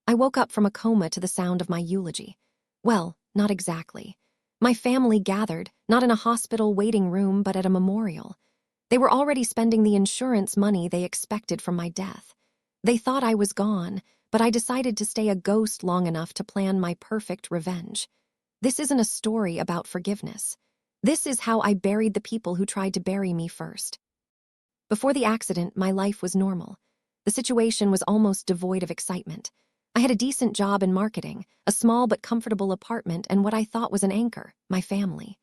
I woke up from a coma to the sound of my eulogy. Well, not exactly. My family gathered, not in a hospital waiting room, but at a memorial. They were already spending the insurance money they expected from my death. They thought I was gone, but I decided to stay a ghost long enough to plan my perfect revenge. This isn't a story about forgiveness. This is how I buried the people who tried to bury me first. Before the accident, my life was normal. The situation was almost devoid of excitement. I had a decent job in marketing, a small but comfortable apartment, and what I thought was an anchor, my family.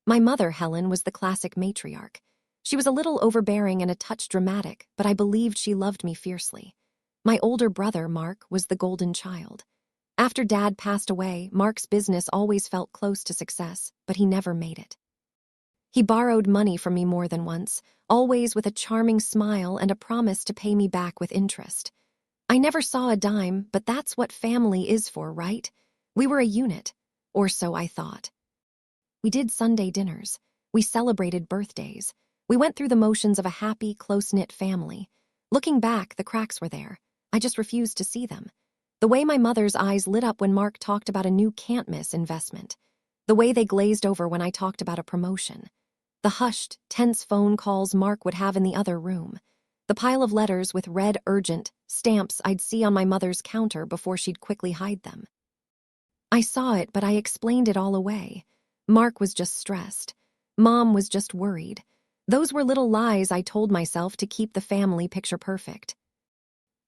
My mother, Helen, was the classic matriarch. She was a little overbearing and a touch dramatic, but I believed she loved me fiercely. My older brother, Mark, was the golden child. After Dad passed away, Mark's business always felt close to success, but he never made it. He borrowed money from me more than once, always with a charming smile and a promise to pay me back with interest. I never saw a dime, but that's what family is for, right? We were a unit, or so I thought. We did Sunday dinners. We celebrated birthdays. We went through the motions of a happy, close-knit family. Looking back, the cracks were there. I just refused to see them. The way my mother's eyes lit up when Mark talked about a new can't-miss investment. The way they glazed over when I talked about a promotion. The hushed, tense phone calls Mark would have in the other room. The pile of letters with red urgent stamps I'd see on my mother's counter before she'd quickly hide them. I saw it, but I explained it all away. Mark was just stressed. Mom was just worried. Those were little lies I told myself to keep the family picture perfect.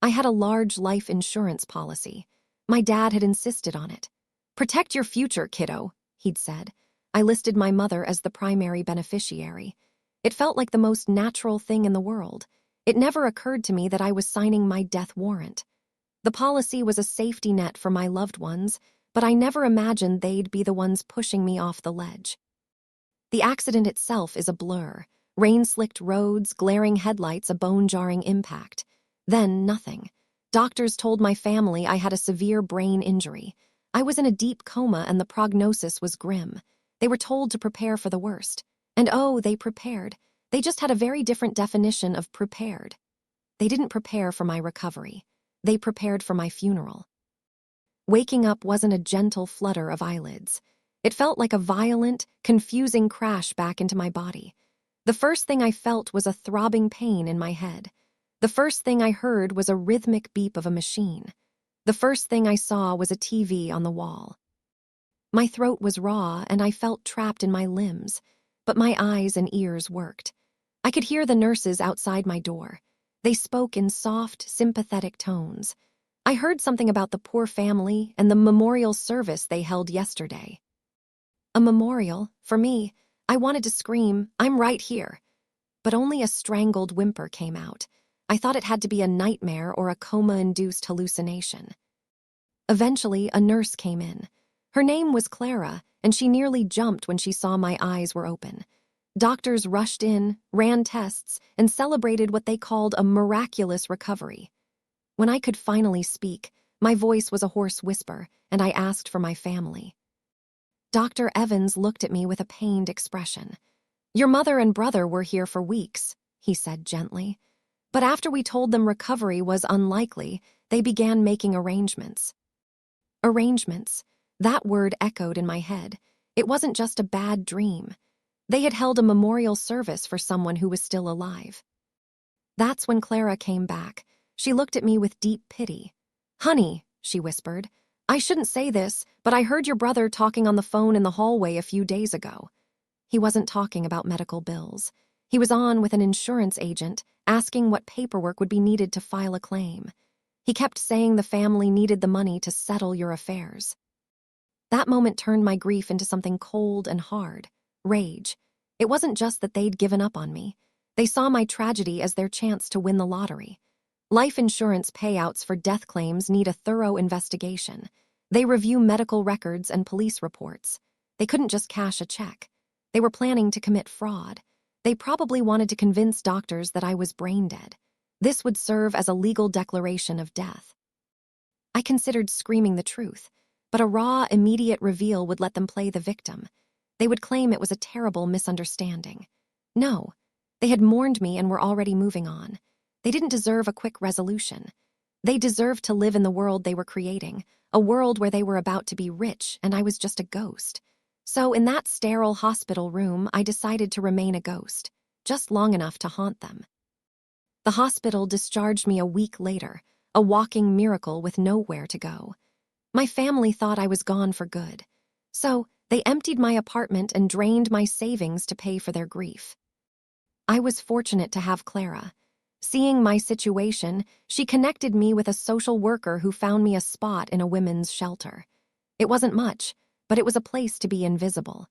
I had a large life insurance policy. My dad had insisted on it. "Protect your future, kiddo," he'd said. I listed my mother as the primary beneficiary. It felt like the most natural thing in the world. It never occurred to me that I was signing my death warrant. The policy was a safety net for my loved ones, but I never imagined they'd be the ones pushing me off the ledge. The accident itself is a blur. Rain-slicked roads, glaring headlights, a bone-jarring impact. Then nothing. Doctors told my family I had a severe brain injury. I was in a deep coma and the prognosis was grim. They were told to prepare for the worst. And oh, they prepared. They just had a very different definition of prepared. They didn't prepare for my recovery. They prepared for my funeral. Waking up wasn't a gentle flutter of eyelids. It felt like a violent, confusing crash back into my body. The first thing I felt was a throbbing pain in my head. The first thing I heard was a rhythmic beep of a machine. The first thing I saw was a TV on the wall. My throat was raw and I felt trapped in my limbs, but my eyes and ears worked. I could hear the nurses outside my door. They spoke in soft, sympathetic tones. I heard something about the poor family and the memorial service they held yesterday. A memorial? For me, I wanted to scream, "I'm right here." But only a strangled whimper came out. I thought it had to be a nightmare or a coma-induced hallucination. Eventually, a nurse came in. Her name was Clara, and she nearly jumped when she saw my eyes were open. Doctors rushed in, ran tests, and celebrated what they called a miraculous recovery. When I could finally speak, my voice was a hoarse whisper, and I asked for my family. Dr. Evans looked at me with a pained expression. "Your mother and brother were here for weeks," he said gently. "But after we told them recovery was unlikely, they began making arrangements." Arrangements. That word echoed in my head. It wasn't just a bad dream. They had held a memorial service for someone who was still alive. That's when Clara came back. She looked at me with deep pity. "Honey," she whispered, "I shouldn't say this, but I heard your brother talking on the phone in the hallway a few days ago." He wasn't talking about medical bills. He was on with an insurance agent, asking what paperwork would be needed to file a claim. He kept saying the family needed the money to settle your affairs. That moment turned my grief into something cold and hard. Rage. It wasn't just that they'd given up on me. They saw my tragedy as their chance to win the lottery. Life insurance payouts for death claims need a thorough investigation. They review medical records and police reports. They couldn't just cash a check. They were planning to commit fraud. They probably wanted to convince doctors that I was brain dead. This would serve as a legal declaration of death. I considered screaming the truth, but a raw, immediate reveal would let them play the victim. They would claim it was a terrible misunderstanding. No, they had mourned me and were already moving on. They didn't deserve a quick resolution. They deserved to live in the world they were creating, a world where they were about to be rich and I was just a ghost. So in that sterile hospital room, I decided to remain a ghost, just long enough to haunt them. The hospital discharged me a week later, a walking miracle with nowhere to go. My family thought I was gone for good. So they emptied my apartment and drained my savings to pay for their grief. I was fortunate to have Clara. Seeing my situation, she connected me with a social worker who found me a spot in a women's shelter. It wasn't much, but it was a place to be invisible.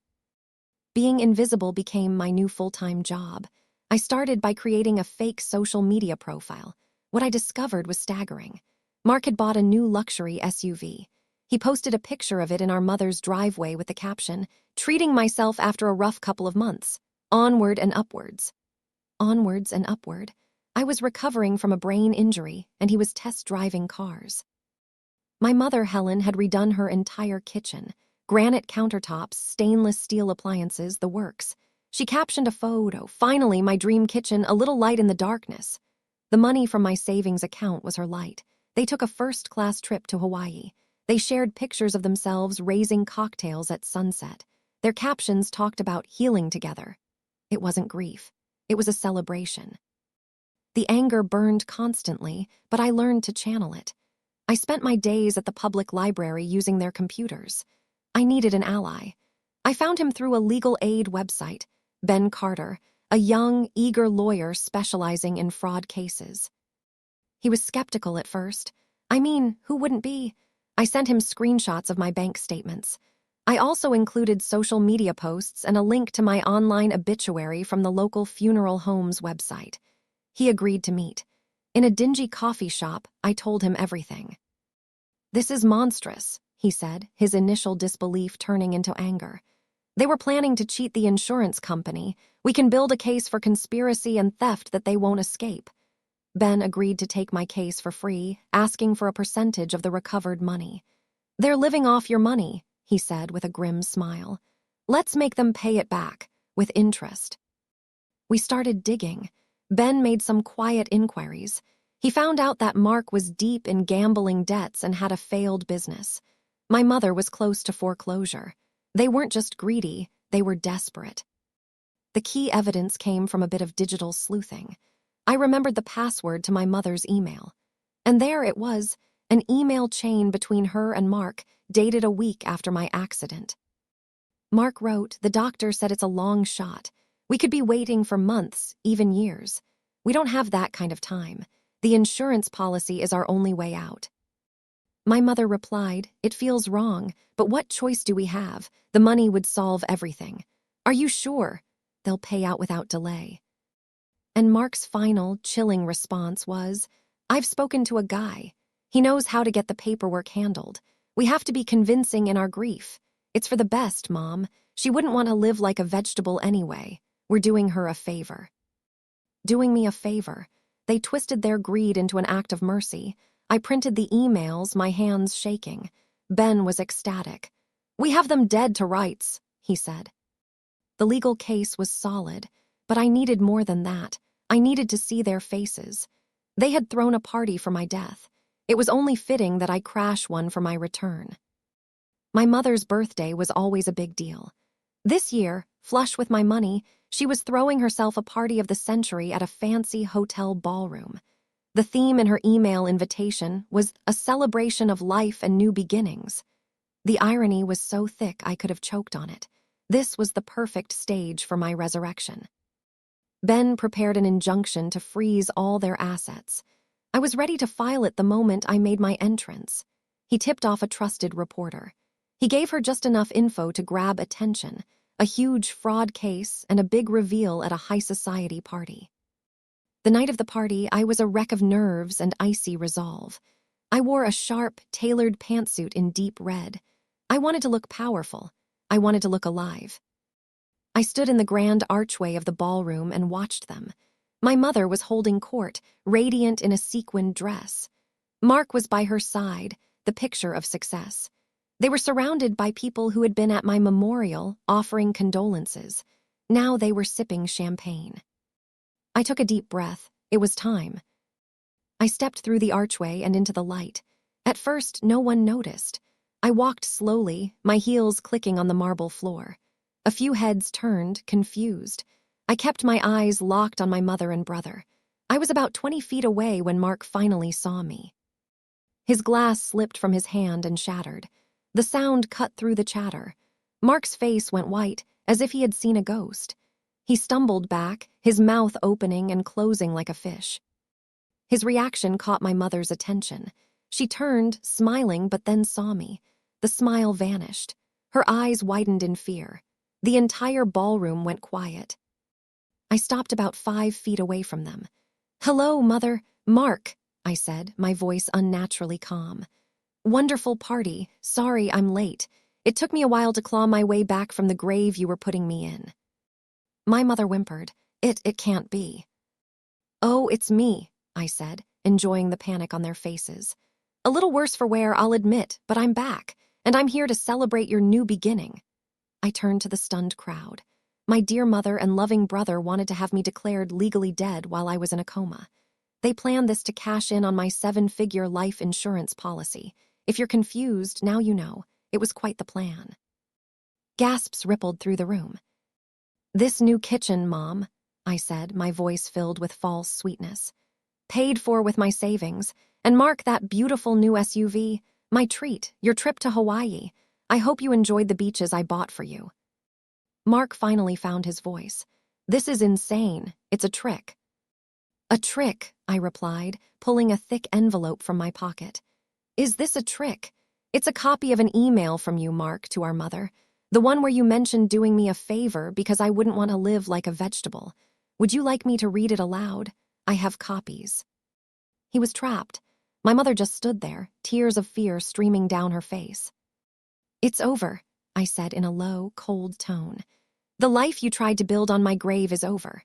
Being invisible became my new full-time job. I started by creating a fake social media profile. What I discovered was staggering. Mark had bought a new luxury SUV. He posted a picture of it in our mother's driveway with the caption, "Treating myself after a rough couple of months. Onward and upwards." Onwards and upward. I was recovering from a brain injury, and he was test-driving cars. My mother, Helen, had redone her entire kitchen. Granite countertops, stainless steel appliances, the works. She captioned a photo, "Finally, my dream kitchen, a little light in the darkness." The money from my savings account was her light. They took a first-class trip to Hawaii. They shared pictures of themselves raising cocktails at sunset. Their captions talked about healing together. It wasn't grief. It was a celebration. The anger burned constantly, but I learned to channel it. I spent my days at the public library using their computers. I needed an ally. I found him through a legal aid website, Ben Carter, a young, eager lawyer specializing in fraud cases. He was skeptical at first. I mean, who wouldn't be? I sent him screenshots of my bank statements. I also included social media posts and a link to my online obituary from the local funeral home's website. He agreed to meet. In a dingy coffee shop, I told him everything. "This is monstrous," he said, his initial disbelief turning into anger. "They were planning to cheat the insurance company. We can build a case for conspiracy and theft that they won't escape." Ben agreed to take my case for free, asking for a percentage of the recovered money. "They're living off your money," he said with a grim smile. "Let's make them pay it back, with interest." We started digging. Ben made some quiet inquiries. He found out that Mark was deep in gambling debts and had a failed business. My mother was close to foreclosure. They weren't just greedy, they were desperate. The key evidence came from a bit of digital sleuthing. I remembered the password to my mother's email. And there it was, an email chain between her and Mark, dated a week after my accident. Mark wrote, "The doctor said it's a long shot. We could be waiting for months, even years. We don't have that kind of time. The insurance policy is our only way out." My mother replied, "It feels wrong, but what choice do we have? The money would solve everything." "Are you sure?" "They'll pay out without delay." And Mark's final, chilling response was, "I've spoken to a guy. He knows how to get the paperwork handled. We have to be convincing in our grief. It's for the best, Mom. She wouldn't want to live like a vegetable anyway. We're doing her a favor." Doing me a favor. They twisted their greed into an act of mercy. I printed the emails, my hands shaking. Ben was ecstatic. "We have them dead to rights," he said. The legal case was solid, but I needed more than that. I needed to see their faces. They had thrown a party for my death. It was only fitting that I crash one for my return. My mother's birthday was always a big deal. This year, flush with my money, she was throwing herself a party of the century at a fancy hotel ballroom. The theme in her email invitation was a celebration of life and new beginnings. The irony was so thick I could have choked on it. This was the perfect stage for my resurrection. Ben prepared an injunction to freeze all their assets. I was ready to file it the moment I made my entrance. He tipped off a trusted reporter. He gave her just enough info to grab attention, a huge fraud case and a big reveal at a high society party. The night of the party, I was a wreck of nerves and icy resolve. I wore a sharp, tailored pantsuit in deep red. I wanted to look powerful. I wanted to look alive. I stood in the grand archway of the ballroom and watched them. My mother was holding court, radiant in a sequined dress. Mark was by her side, the picture of success. They were surrounded by people who had been at my memorial, offering condolences. Now they were sipping champagne. I took a deep breath. It was time. I stepped through the archway and into the light. At first, no one noticed. I walked slowly, my heels clicking on the marble floor. A few heads turned, confused. I kept my eyes locked on my mother and brother. I was about 20 feet away when Mark finally saw me. His glass slipped from his hand and shattered. The sound cut through the chatter. Mark's face went white, as if he had seen a ghost. He stumbled back, his mouth opening and closing like a fish. His reaction caught my mother's attention. She turned, smiling, but then saw me. The smile vanished. Her eyes widened in fear. The entire ballroom went quiet. I stopped about 5 feet away from them. "Hello, Mother. Mark," I said, my voice unnaturally calm. "Wonderful party. Sorry I'm late. It took me a while to claw my way back from the grave you were putting me in." My mother whimpered. It can't be." "Oh, it's me," I said, enjoying the panic on their faces. "A little worse for wear, I'll admit, but I'm back, and I'm here to celebrate your new beginning." I turned to the stunned crowd. My dear mother and loving brother wanted to have me declared legally dead while I was in a coma. They planned this to cash in on my 7-figure life insurance policy. If you're confused, now you know. It was quite the plan. Gasps rippled through the room. "This new kitchen, Mom," I said, my voice filled with false sweetness. "Paid for with my savings. And Mark, that beautiful new SUV. My treat, your trip to Hawaii. I hope you enjoyed the beaches I bought for you." Mark finally found his voice. "This is insane. It's a trick." "A trick," I replied, pulling a thick envelope from my pocket. "Is this a trick? It's a copy of an email from you, Mark, to our mother. The one where you mentioned doing me a favor because I wouldn't want to live like a vegetable. Would you like me to read it aloud? I have copies." He was trapped. My mother just stood there, tears of fear streaming down her face. "It's over," I said in a low, cold tone. "The life you tried to build on my grave is over."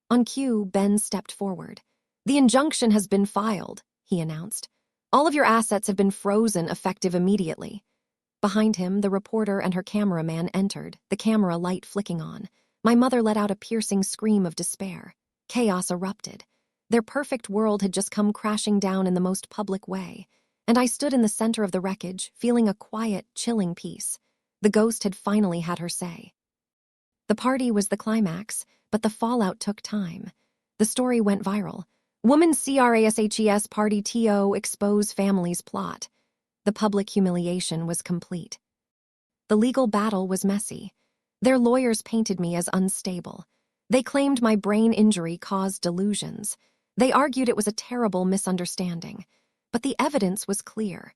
On cue, Ben stepped forward. "The injunction has been filed," he announced. "All of your assets have been frozen effective immediately." Behind him, the reporter and her cameraman entered, the camera light flicking on. My mother let out a piercing scream of despair. Chaos erupted. Their perfect world had just come crashing down in the most public way, and I stood in the center of the wreckage, feeling a quiet, chilling peace. The ghost had finally had her say. The party was the climax, but the fallout took time. The story went viral. "Woman CRASHES party TO expose family's plot." The public humiliation was complete. The legal battle was messy. Their lawyers painted me as unstable. They claimed my brain injury caused delusions. They argued it was a terrible misunderstanding. But the evidence was clear.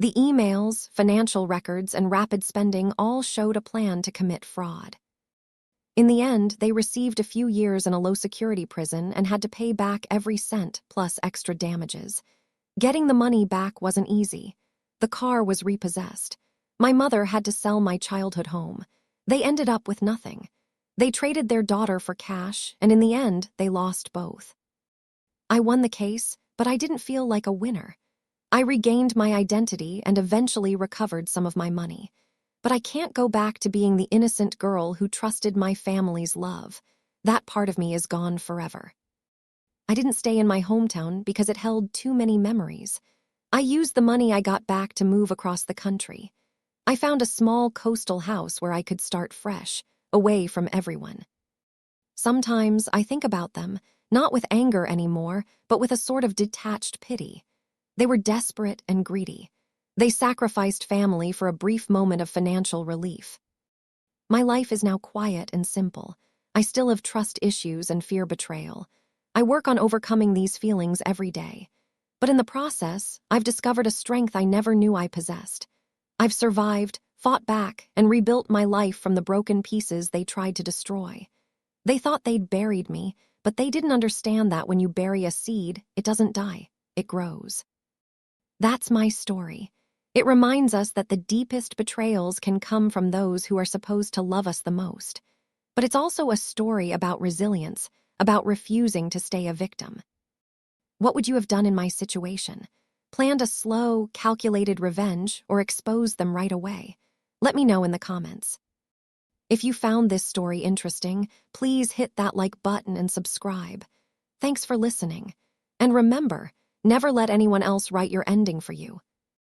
The emails, financial records, and rapid spending all showed a plan to commit fraud. In the end, they received a few years in a low-security prison and had to pay back every cent plus extra damages. Getting the money back wasn't easy. The car was repossessed. My mother had to sell my childhood home. They ended up with nothing. They traded their daughter for cash, and in the end, they lost both. I won the case, but I didn't feel like a winner. I regained my identity and eventually recovered some of my money. But I can't go back to being the innocent girl who trusted my family's love. That part of me is gone forever. I didn't stay in my hometown because it held too many memories. I used the money I got back to move across the country. I found a small coastal house where I could start fresh, away from everyone. Sometimes I think about them, not with anger anymore, but with a sort of detached pity. They were desperate and greedy. They sacrificed family for a brief moment of financial relief. My life is now quiet and simple. I still have trust issues and fear betrayal. I work on overcoming these feelings every day. But in the process, I've discovered a strength I never knew I possessed. I've survived, fought back, and rebuilt my life from the broken pieces they tried to destroy. They thought they'd buried me, but they didn't understand that when you bury a seed, it doesn't die, it grows. That's my story. It reminds us that the deepest betrayals can come from those who are supposed to love us the most. But it's also a story about resilience, about refusing to stay a victim. What would you have done in my situation? Planned a slow, calculated revenge or exposed them right away? Let me know in the comments. If you found this story interesting, please hit that like button and subscribe. Thanks for listening. And remember, never let anyone else write your ending for you.